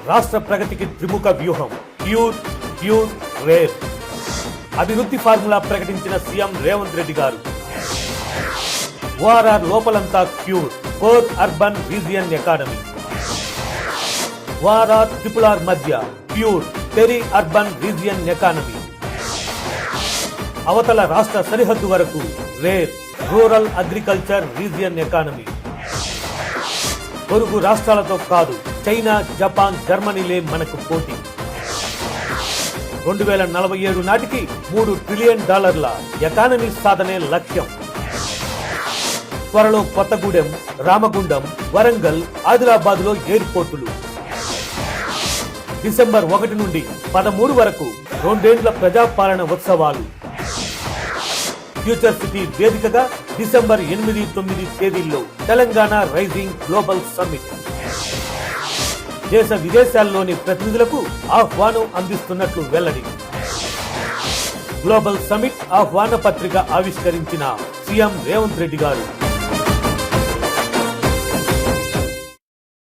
రాష్ట్ర ప్రగతికి త్రిముఖ వ్యూహం ప్యూర్ ప్యూర్ రేర్. అభివృద్ధి ఫార్ములా ప్రకటించిన సీఎం రేవంత్ రెడ్డి గారు. ఓఆర్ఆర్ లోపలంతా cure core urban region economy. ORR triple మధ్య pure peri urban region economy. అవతల రాష్ట్ర సరిహద్దు వరకు rare rural agriculture region economy. పొరుగు రాష్ట్రాలతో కాదు, చైనా, జపాన్, జర్మనీలే మనకు పోటీ. 2047 నాటికి $3 ట్రిలియన్ ఎకానమీ సాధనే లక్ష్యం. త్వరలో కొత్తగూడెం, రామగుండం, వరంగల్, ఆదిలాబాద్ లో ఎయిర్పోర్టులు. డిసెంబర్ 1 నుండి 13 వరకు 2 ఏళ్ల ప్రజాపాలన ఉత్సవాలు. ఫ్యూచర్ సిటీ వేదికగా డిసెంబర్ 8, 9 తేదీల్లో తెలంగాణ రైజింగ్ గ్లోబల్ సమ్మిట్. దేశ విదేశాల్లోని ప్రతినిధులకు ఆహ్వానం అందిస్తున్నట్లు వెల్లడి. గ్లోబల్ సమ్మిట్ ఆహ్వాన పత్రిక ఆవిష్కరించిన సీఎం రేవంత్ రెడ్డి గారు.